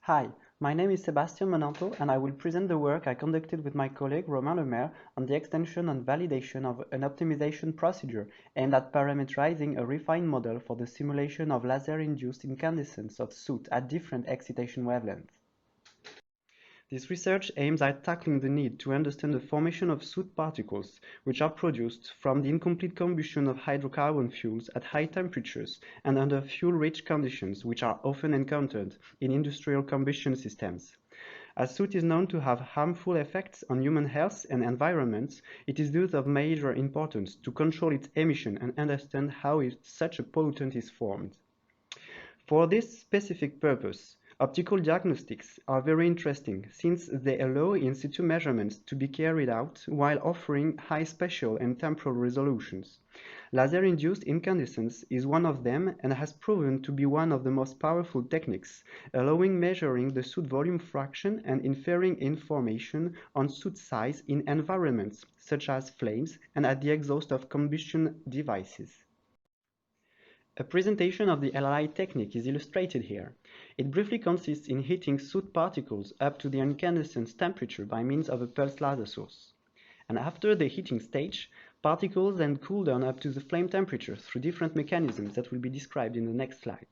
Hi, my name is Sebastien Menanteau and I will present the work I conducted with my colleague Romain Lemaire on the extension and validation of an optimization procedure aimed at parameterizing a refined model for the simulation of laser-induced incandescence of soot at different excitation wavelengths. This research aims at tackling the need to understand the formation of soot particles, which are produced from the incomplete combustion of hydrocarbon fuels at high temperatures and under fuel-rich conditions, which are often encountered in industrial combustion systems. As soot is known to have harmful effects on human health and environment, it is thus of major importance to control its emission and understand how such a pollutant is formed. For this specific purpose, optical diagnostics are very interesting since they allow in situ measurements to be carried out while offering high spatial and temporal resolutions. Laser-induced incandescence is one of them and has proven to be one of the most powerful techniques, allowing measuring the soot volume fraction and inferring information on soot size in environments such as flames and at the exhaust of combustion devices. A presentation of the LRI technique is illustrated here. It briefly consists in heating soot particles up to the incandescence temperature by means of a pulsed laser source. And after the heating stage, particles then cool down up to the flame temperature through different mechanisms that will be described in the next slide.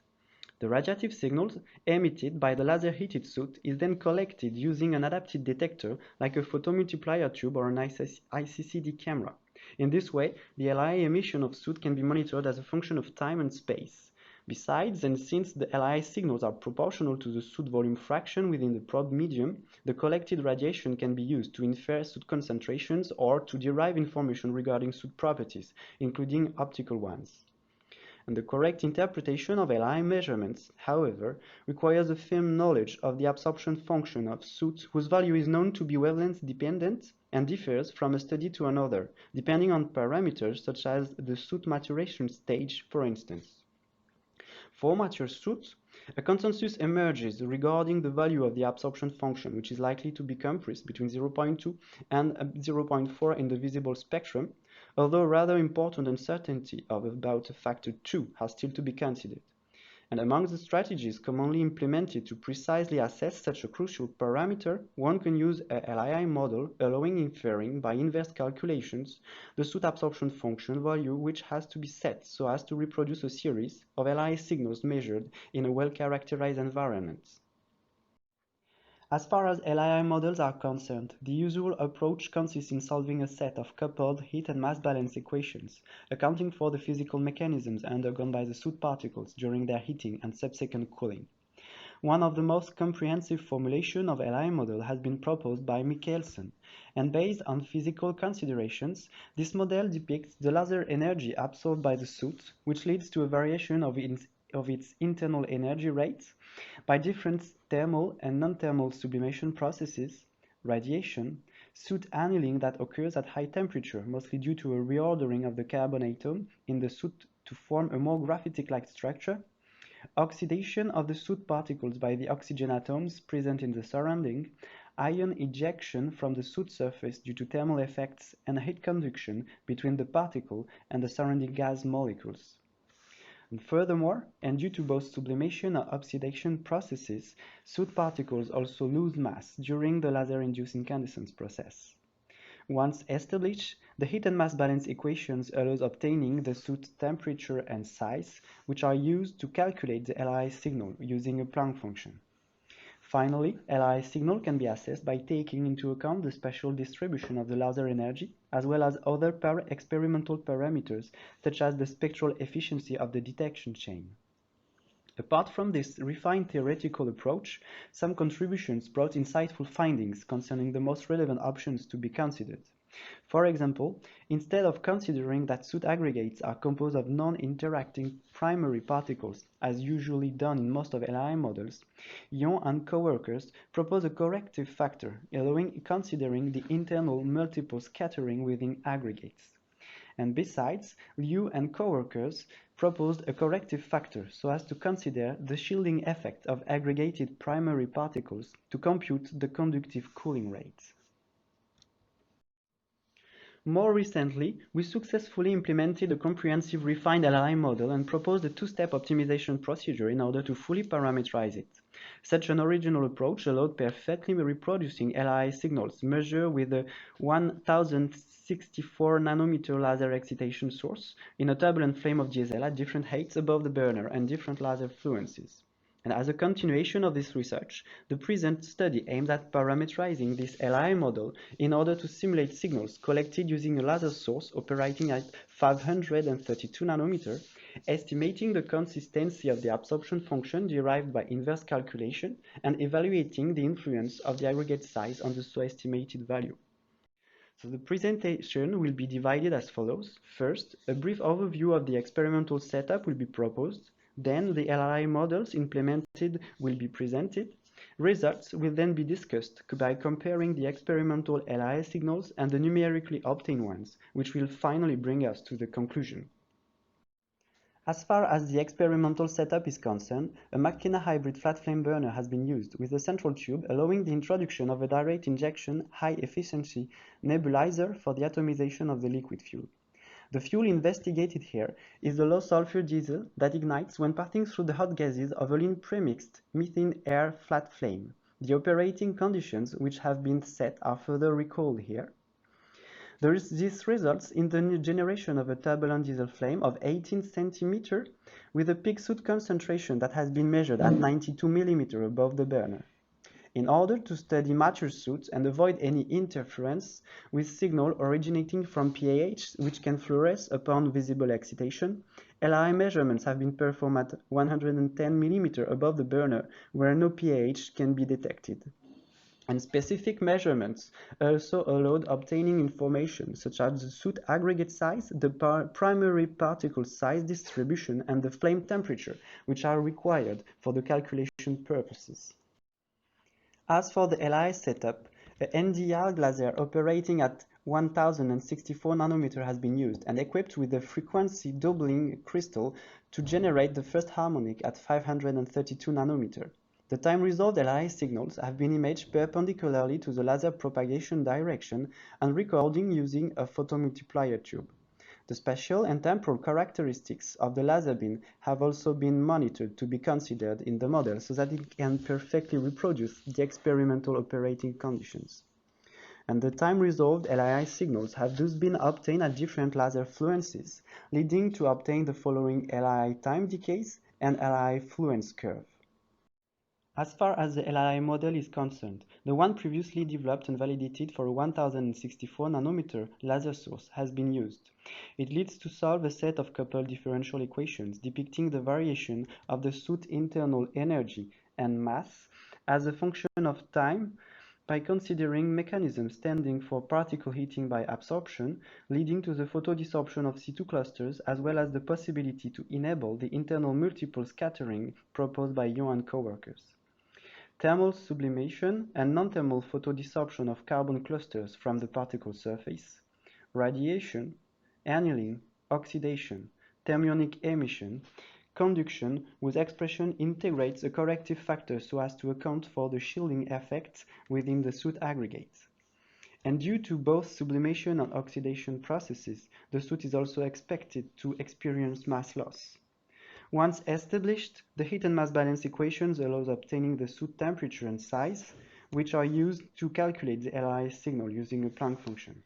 The radiative signals emitted by the laser-heated soot is then collected using an adapted detector like a photomultiplier tube or an ICCD camera. In this way, the LI emission of soot can be monitored as a function of time and space. Besides, and since the LI signals are proportional to the soot volume fraction within the probe medium, the collected radiation can be used to infer soot concentrations or to derive information regarding soot properties, including optical ones. And the correct interpretation of LI measurements, however, requires a firm knowledge of the absorption function of soot, whose value is known to be wavelength dependent and differs from a study to another, depending on parameters such as the soot maturation stage, for instance. For mature soot, a consensus emerges regarding the value of the absorption function, which is likely to be compressed between 0.2 and 0.4 in the visible spectrum, although rather important uncertainty of about a factor 2 has still to be considered. And among the strategies commonly implemented to precisely assess such a crucial parameter, one can use a LII model allowing inferring by inverse calculations the soot absorption function value, which has to be set so as to reproduce a series of LI signals measured in a well-characterized environment. As far as LII models are concerned, the usual approach consists in solving a set of coupled heat and mass balance equations, accounting for the physical mechanisms undergone by the soot particles during their heating and subsequent cooling. One of the most comprehensive formulations of LI model has been proposed by Michelson, and based on physical considerations, this model depicts the laser energy absorbed by the soot, which leads to a variation of its internal energy rates by different thermal and non-thermal sublimation processes, radiation, soot annealing that occurs at high temperature, mostly due to a reordering of the carbon atom in the soot to form a more graphitic-like structure, oxidation of the soot particles by the oxygen atoms present in the surrounding, ion ejection from the soot surface due to thermal effects, and heat conduction between the particle and the surrounding gas molecules. And furthermore, and due to both sublimation and oxidation processes, soot particles also lose mass during the laser-induced incandescence process. Once established, the heat and mass balance equations allows obtaining the soot temperature and size, which are used to calculate the LI signal using a Planck function. Finally, LI signal can be assessed by taking into account the spatial distribution of the laser energy, as well as other experimental parameters, such as the spectral efficiency of the detection chain. Apart from this refined theoretical approach, some contributions brought insightful findings concerning the most relevant options to be considered. For example, instead of considering that soot aggregates are composed of non-interacting primary particles, as usually done in most of LI models, Yon and co-workers propose a corrective factor, allowing considering the internal multiple scattering within aggregates. And besides, Liu and co-workers proposed a corrective factor so as to consider the shielding effect of aggregated primary particles to compute the conductive cooling rate. More recently, we successfully implemented a comprehensive refined LRI model and proposed a two-step optimization procedure in order to fully parameterize it. Such an original approach allowed perfectly reproducing LI signals measured with a 1064 nanometer laser excitation source in a turbulent flame of diesel at different heights above the burner and different laser fluencies. And as a continuation of this research, the present study aims at parameterizing this LI model in order to simulate signals collected using a laser source operating at 532 nanometer, estimating the consistency of the absorption function derived by inverse calculation, and evaluating the influence of the aggregate size on the estimated value. So the presentation will be divided as follows. First, a brief overview of the experimental setup will be proposed. Then the LI models implemented will be presented. Results will then be discussed by comparing the experimental LI signals and the numerically obtained ones, which will finally bring us to the conclusion. As far as the experimental setup is concerned, a McKenna hybrid flat flame burner has been used, with a central tube allowing the introduction of a direct injection high-efficiency nebulizer for the atomization of the liquid fuel. The fuel investigated here is the low-sulfur diesel that ignites when passing through the hot gases of a lean premixed methane-air flat flame. The operating conditions which have been set are further recalled here. This results in the generation of a turbulent diesel flame of 18 cm with a peak soot concentration that has been measured at 92 mm above the burner. In order to study mature soot and avoid any interference with signal originating from PAH, which can fluoresce upon visible excitation, LI measurements have been performed at 110 mm above the burner, where no PAH can be detected. And specific measurements also allowed obtaining information such as the soot aggregate size, the primary particle size distribution, and the flame temperature, which are required for the calculation purposes. As for the LI setup, a Nd:YAG laser operating at 1064 nanometer has been used and equipped with a frequency doubling crystal to generate the first harmonic at 532 nanometer. The time-resolved LI signals have been imaged perpendicularly to the laser propagation direction and recording using a photomultiplier tube. The spatial and temporal characteristics of the laser beam have also been monitored to be considered in the model so that it can perfectly reproduce the experimental operating conditions. And the time-resolved LI signals have thus been obtained at different laser fluencies, leading to obtain the following LI time decays and LI fluence curve. As far as the LI model is concerned, the one previously developed and validated for a 1064 nanometer laser source has been used. It leads to solve a set of coupled differential equations depicting the variation of the soot internal energy and mass as a function of time by considering mechanisms standing for particle heating by absorption, leading to the photodesorption of C2 clusters, as well as the possibility to enable the internal multiple scattering proposed by Yon and coworkers. Thermal sublimation and non-thermal photodesorption of carbon clusters from the particle surface, radiation, annealing, oxidation, thermionic emission, conduction, whose expression integrates a corrective factor so as to account for the shielding effects within the soot aggregate. And due to both sublimation and oxidation processes, the soot is also expected to experience mass loss. Once established, the heat and mass balance equations allows obtaining the soot temperature and size, which are used to calculate the LI signal using a Planck function.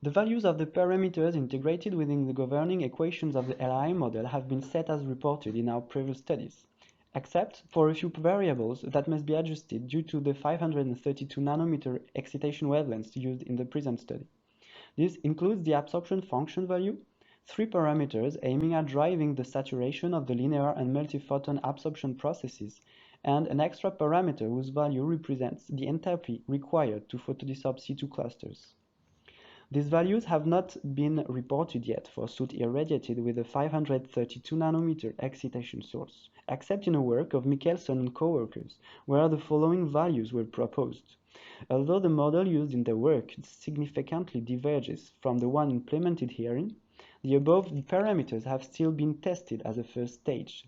The values of the parameters integrated within the governing equations of the LI model have been set as reported in our previous studies, except for a few variables that must be adjusted due to the 532 nanometer excitation wavelengths used in the present study. This includes the absorption function value, 3 parameters aiming at driving the saturation of the linear and multi-photon absorption processes, and an extra parameter whose value represents the enthalpy required to photodesorb C2 clusters. These values have not been reported yet for soot irradiated with a 532 nanometer excitation source, except in a work of Michelson and coworkers, where the following values were proposed. Although the model used in their work significantly diverges from the one implemented herein, the above parameters have still been tested as a first stage.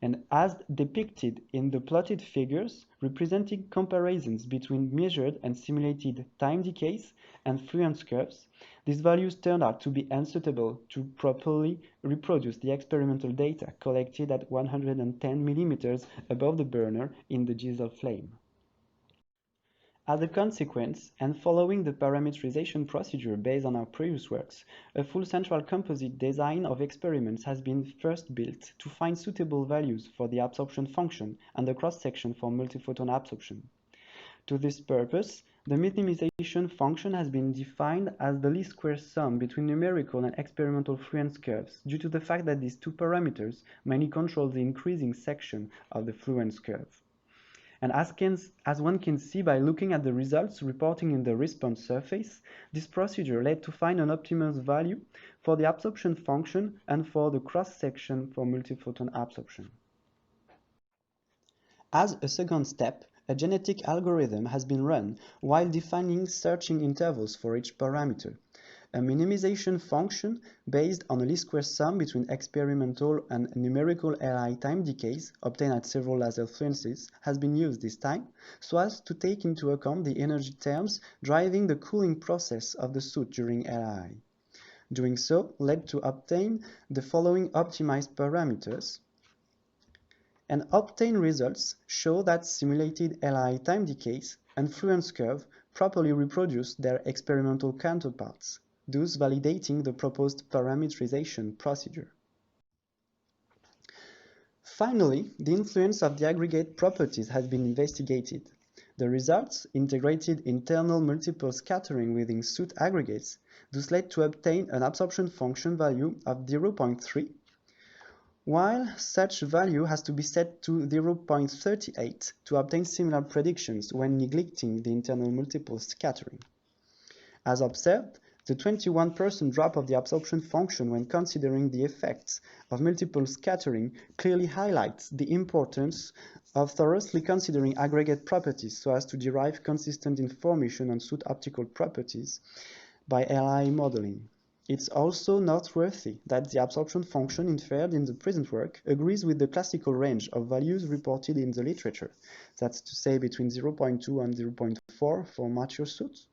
and as depicted in the plotted figures representing comparisons between measured and simulated time decays and fluence curves, these values turned out to be unsuitable to properly reproduce the experimental data collected at 110 millimeters above the burner in the diesel flame. As a consequence, and following the parameterization procedure based on our previous works, a full central composite design of experiments has been first built to find suitable values for the absorption function and the cross-section for multiphoton absorption. To this purpose, the minimization function has been defined as the least square sum between numerical and experimental fluence curves due to the fact that these two parameters mainly control the increasing section of the fluence curve. And as one can see by looking at the results reporting in the response surface, this procedure led to find an optimal value for the absorption function and for the cross-section for multiphoton absorption. As a second step, a genetic algorithm has been run while defining searching intervals for each parameter. A minimization function based on a least square sum between experimental and numerical Li time decays obtained at several laser fluences has been used this time so as to take into account the energy terms driving the cooling process of the soot during Li. Doing so led to obtain the following optimized parameters, and obtained results show that simulated Li time decays and fluence curve properly reproduce their experimental counterparts, thus validating the proposed parameterization procedure. Finally, the influence of the aggregate properties has been investigated. The results integrated internal multiple scattering within soot aggregates, thus led to obtain an absorption function value of 0.3, while such value has to be set to 0.38 to obtain similar predictions when neglecting the internal multiple scattering. As observed, the 21% drop of the absorption function when considering the effects of multiple scattering clearly highlights the importance of thoroughly considering aggregate properties so as to derive consistent information on soot optical properties by Li modeling. It's also noteworthy that the absorption function inferred in the present work agrees with the classical range of values reported in the literature, that's to say between 0.2 and 0.4 for mature soot.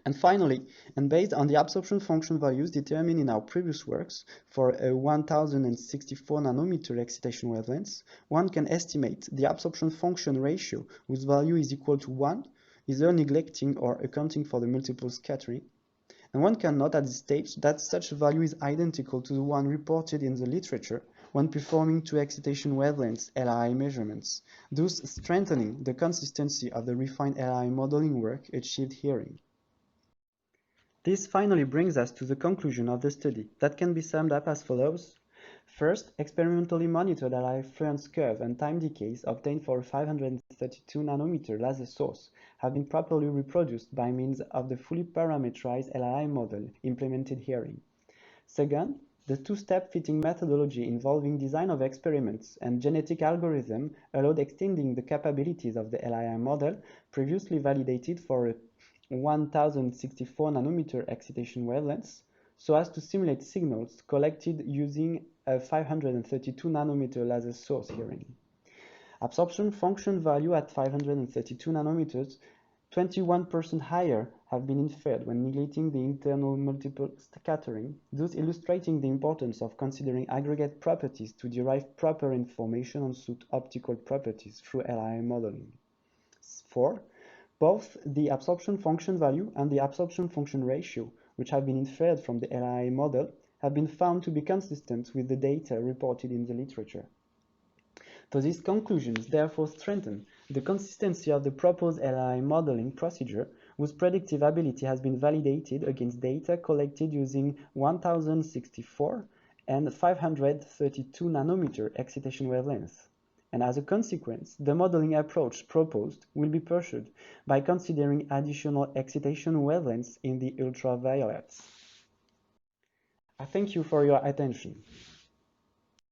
And finally, and based on the absorption function values determined in our previous works for a 1064 nanometer excitation wavelengths, one can estimate the absorption function ratio whose value is equal to 1, either neglecting or accounting for the multiple scattering. And one can note at this stage that such value is identical to the one reported in the literature when performing two excitation wavelengths LI measurements, thus strengthening the consistency of the refined LI modeling work achieved herein. This finally brings us to the conclusion of the study that can be summed up as follows. First, experimentally monitored Li fluence curve and time decays obtained for a 532 nanometer laser source have been properly reproduced by means of the fully parameterized Li model implemented herein. Second, the two-step fitting methodology involving design of experiments and genetic algorithm allowed extending the capabilities of the Li model previously validated for a 1064 nanometer excitation wavelengths so as to simulate signals collected using a 532 nanometer laser source herein. Absorption function value at 532 nanometers, 21% higher, have been inferred when neglecting the internal multiple scattering, thus illustrating the importance of considering aggregate properties to derive proper information on soot optical properties through Li modeling. 4. Both the absorption function value and the absorption function ratio, which have been inferred from the Li model, have been found to be consistent with the data reported in the literature. So these conclusions therefore strengthen the consistency of the proposed Li modeling procedure, whose predictive ability has been validated against data collected using 1064 and 532 nanometer excitation wavelengths. And as a consequence, the modeling approach proposed will be pursued by considering additional excitation wavelengths in the ultraviolets. I thank you for your attention.